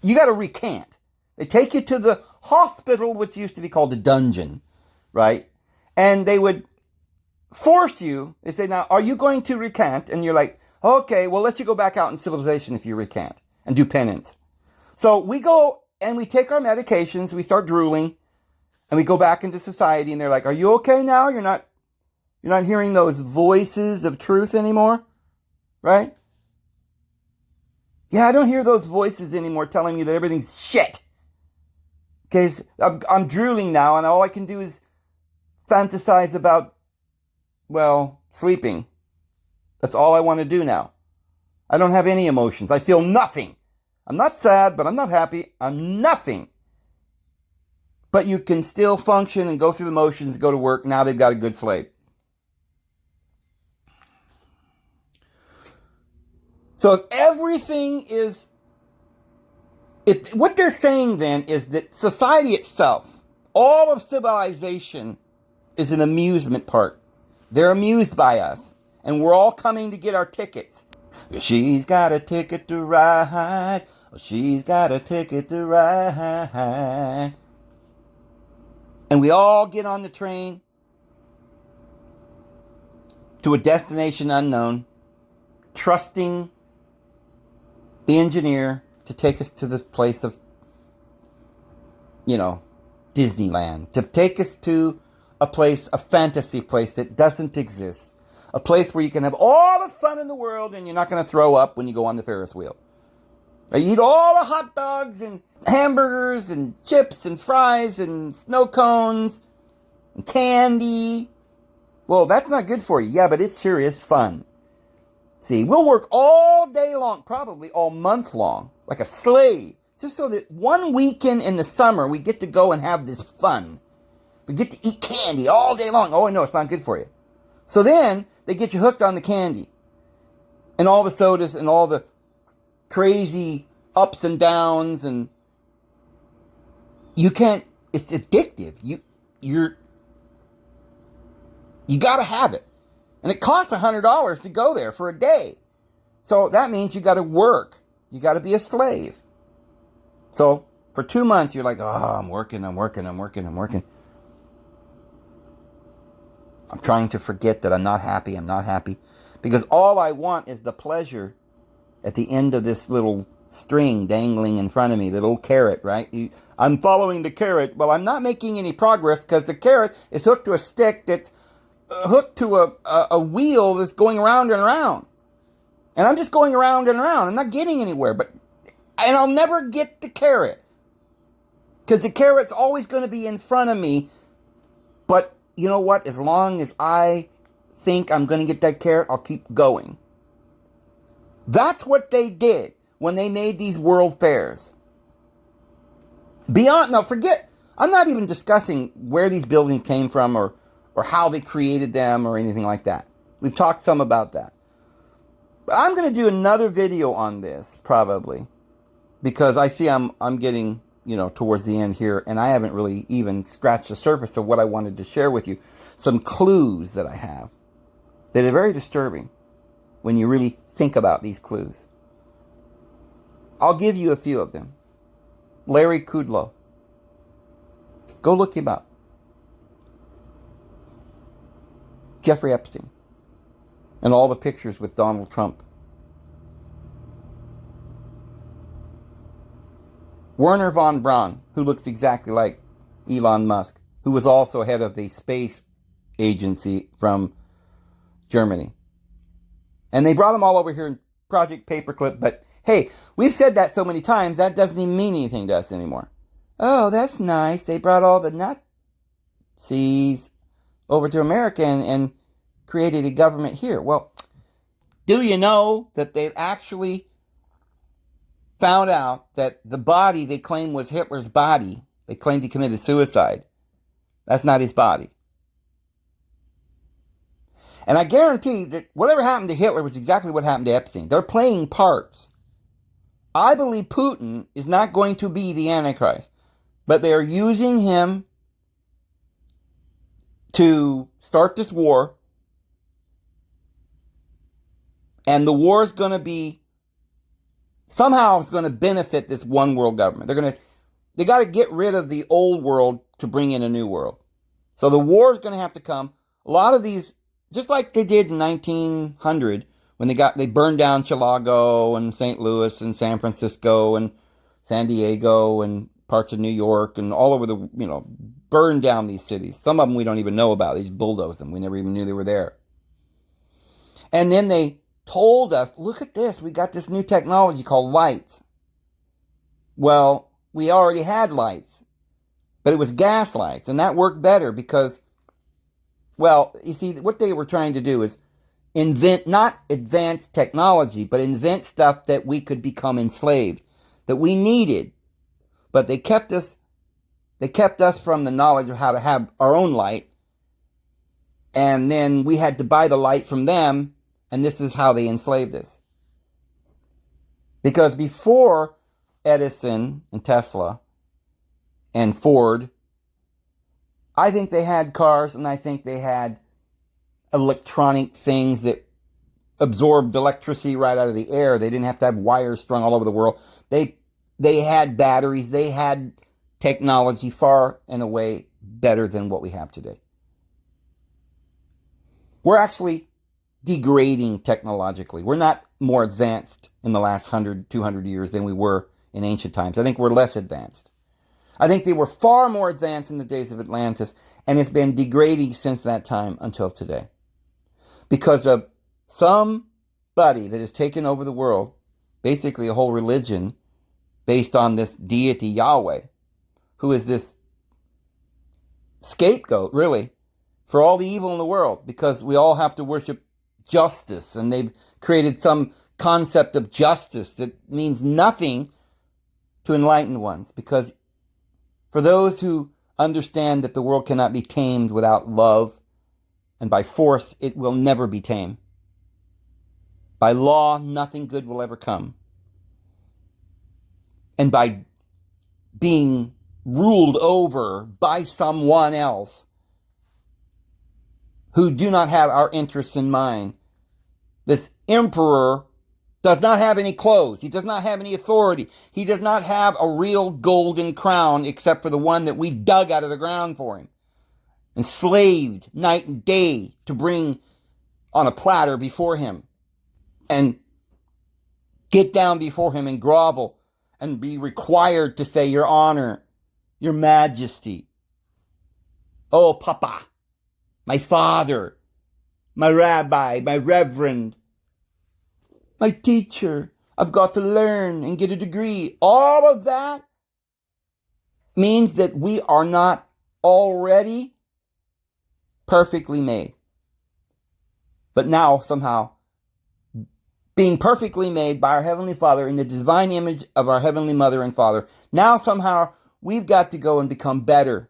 you got to recant. They take you to the hospital, which used to be called a dungeon, right? And they would force you, they say, now, are you going to recant? And you're like, okay, well, let you go back out in civilization if you recant and do penance. So we go and we take our medications, we start drooling, and we go back into society, and they're like, are you okay now? You're not hearing those voices of truth anymore, right? Yeah, I don't hear those voices anymore telling me that everything's shit. Okay, I'm drooling now, and all I can do is fantasize about, sleeping. That's all I want to do now. I don't have any emotions. I feel nothing. I'm not sad, but I'm not happy. I'm nothing. But you can still function and go through the motions, go to work. Now they've got a good slave. So if everything is... what they're saying then is that society itself, all of civilization, is an amusement park. They're amused by us. And we're all coming to get our tickets. She's got a ticket to ride. She's got a ticket to ride. And we all get on the train to a destination unknown, trusting the engineer to take us to the place of, Disneyland. To take us to a place, a fantasy place that doesn't exist. A place where you can have all the fun in the world and you're not going to throw up when you go on the Ferris wheel. They eat all the hot dogs and hamburgers and chips and fries and snow cones and candy. Well, that's not good for you. Yeah, but it sure is fun. See, we'll work all day long, probably all month long, like a slave, just so that one weekend in the summer we get to go and have this fun. We get to eat candy all day long. Oh, no, it's not good for you. So then they get you hooked on the candy and all the sodas and all the crazy ups and downs, and you can't. It's addictive. You got to have it. And it costs $100 to go there for a day. So that means you got to work. You got to be a slave. So for 2 months, you're like, oh, I'm working. I'm trying to forget that I'm not happy. Because all I want is the pleasure at the end of this little string dangling in front of me, the little carrot, right? I'm following the carrot. Well, I'm not making any progress because the carrot is hooked to a stick that's hooked to a wheel that's going around and around. And I'm just going around and around. I'm not getting anywhere. And I'll never get the carrot. Because the carrot's always going to be in front of me. But you know what? As long as I think I'm going to get that carrot, I'll keep going. That's what they did when they made these world fairs. Forget, I'm not even discussing where these buildings came from or how they created them or anything like that. We've talked some about that. But I'm going to do another video on this, probably, because I see I'm getting, towards the end here, and I haven't really even scratched the surface of what I wanted to share with you. Some clues that I have that are very disturbing when you really think about these clues. I'll give you a few of them. Larry Kudlow. Go look him up. Jeffrey Epstein. And all the pictures with Donald Trump. Werner von Braun, who looks exactly like Elon Musk, who was also head of the space agency from Germany. And they brought them all over here in Project Paperclip, but hey, we've said that so many times, that doesn't even mean anything to us anymore. Oh, that's nice. They brought all the Nazis over to America and created a government here. Well, do you know that they've actually found out that the body they claimed was Hitler's body, they claimed he committed suicide, that's not his body. And I guarantee that whatever happened to Hitler was exactly what happened to Epstein. They're playing parts. I believe Putin is not going to be the Antichrist, but they are using him to start this war. And the war is going to be, somehow it's going to benefit this one world government. They got to get rid of the old world to bring in a new world. So the war is going to have to come. A lot of these, just like they did in 1900, when they burned down Chicago and St. Louis and San Francisco and San Diego and parts of New York and all over burned down these cities. Some of them we don't even know about. They just bulldozed them. We never even knew they were there. And then they told us, look at this, we got this new technology called lights. Well, we already had lights, but it was gas lights, and that worked better because, well, you see, what they were trying to do is invent, not advanced technology, but invent stuff that we could become enslaved, that we needed. But they kept us from the knowledge of how to have our own light, and then we had to buy the light from them. And this is how they enslaved us. Because before Edison and Tesla and Ford, I think they had cars and I think they had electronic things that absorbed electricity right out of the air. They didn't have to have wires strung all over the world. They had batteries. They had technology far and away better than what we have today. We're actually degrading technologically. We're not more advanced in the last 100, 200 years than we were in ancient times. I think we're less advanced. I think they were far more advanced in the days of Atlantis, and it's been degrading since that time until today. Because of somebody that has taken over the world basically a whole religion based on this deity Yahweh, who is this scapegoat, really, for all the evil in the world, because we all have to worship justice, and they've created some concept of justice that means nothing to enlightened ones, because for those who understand that the world cannot be tamed without love, and by force it will never be tamed. By law, nothing good will ever come. And by being ruled over by someone else who do not have our interests in mind, this emperor does not have any clothes. He does not have any authority. He does not have a real golden crown except for the one that we dug out of the ground for him, enslaved night and day to bring on a platter before him and get down before him and grovel and be required to say, Your Honor, Your Majesty, oh Papa, my father, my rabbi, my reverend, my teacher, I've got to learn and get a degree. All of that means that we are not already perfectly made. But now, somehow, being perfectly made by our Heavenly Father in the divine image of our Heavenly Mother and Father, now somehow we've got to go and become better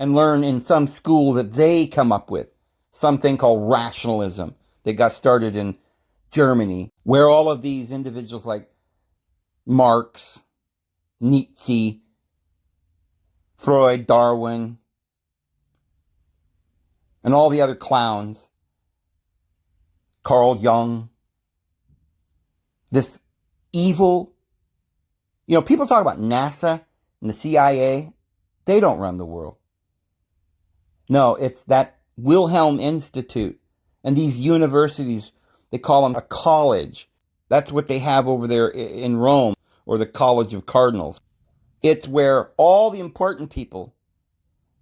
and learn in some school that they come up with, something called rationalism that got started in Germany, where all of these individuals like Marx, Nietzsche, Freud, Darwin, and all the other clowns, Carl Jung, this evil, people talk about NASA and the CIA. They don't run the world. No, it's that Wilhelm Institute and these universities. They call them a college. That's what they have over there in Rome, or the College of Cardinals. It's where all the important people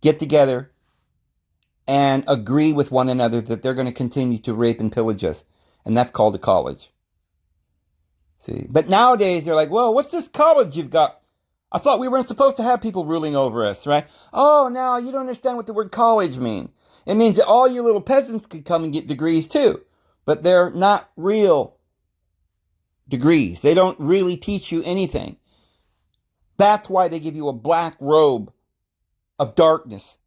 get together and agree with one another that they're going to continue to rape and pillage us. And that's called a college. See? But nowadays, they're like, well, what's this college you've got? I thought we weren't supposed to have people ruling over us, right? Oh, now you don't understand what the word college means. It means that all you little peasants could come and get degrees too. But they're not real degrees. They don't really teach you anything. That's why they give you a black robe of darkness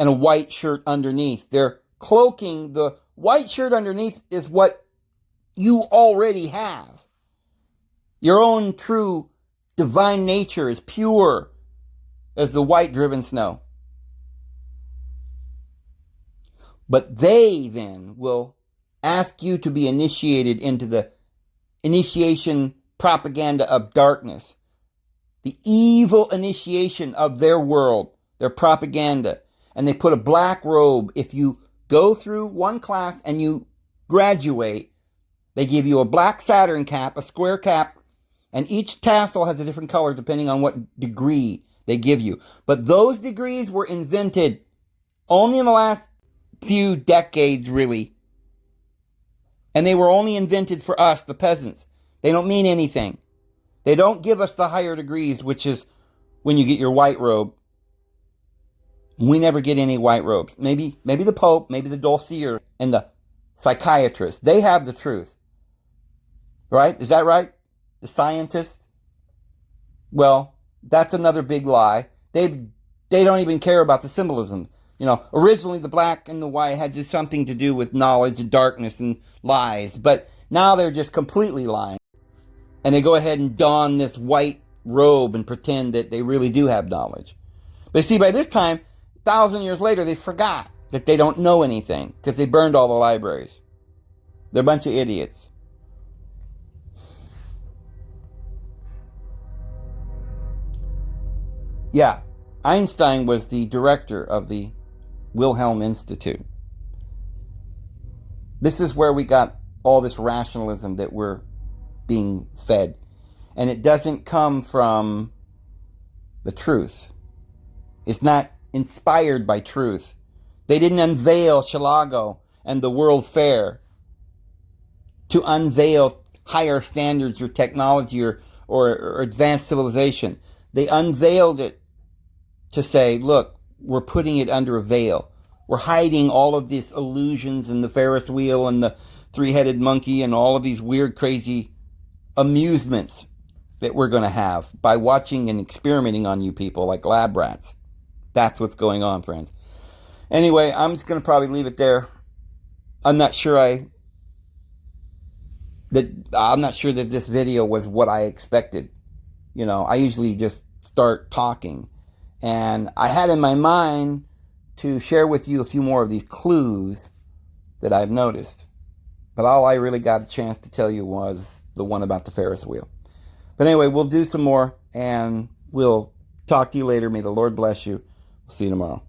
and a white shirt underneath. They're cloaking. The white shirt underneath is what you already have. Your own true divine nature is pure as the white driven snow. But they then will ask you to be initiated into the initiation propaganda of darkness, the evil initiation of their world, their propaganda. And they put a black robe. If you go through one class and you graduate, they give you a black Saturn cap, a square cap, and each tassel has a different color depending on what degree they give you. But those degrees were invented only in the last few decades, really. And they were only invented for us, the peasants. They don't mean anything. They don't give us the higher degrees, which is when you get your white robe. We never get any white robes. Maybe the Pope, maybe the Dulcier, and the psychiatrist. They have the truth. Right? Is that right? The scientists? Well, that's another big lie. They don't even care about the symbolism. Originally the black and the white had just something to do with knowledge and darkness and lies. But now they're just completely lying. And they go ahead and don this white robe and pretend that they really do have knowledge. But see, by this time, 1,000 years later, they forgot that they don't know anything because they burned all the libraries. They're a bunch of idiots. Yeah, Einstein was the director of the Wilhelm Institute. This is where we got all this rationalism that we're being fed. And it doesn't come from the truth. It's not inspired by truth. They didn't unveil Chicago and the World Fair to unveil higher standards or technology or advanced civilization. They unveiled it to say, look, we're putting it under a veil. We're hiding all of these illusions and the Ferris wheel and the three-headed monkey and all of these weird, crazy amusements that we're going to have by watching and experimenting on you people like lab rats. That's what's going on, friends. Anyway, I'm just going to probably leave it there. I'm not sure that this video was what I expected. You know, I usually just start talking. And I had in my mind to share with you a few more of these clues that I've noticed. But all I really got a chance to tell you was the one about the Ferris wheel. But anyway, we'll do some more, and we'll talk to you later. May the Lord bless you. We'll see you tomorrow.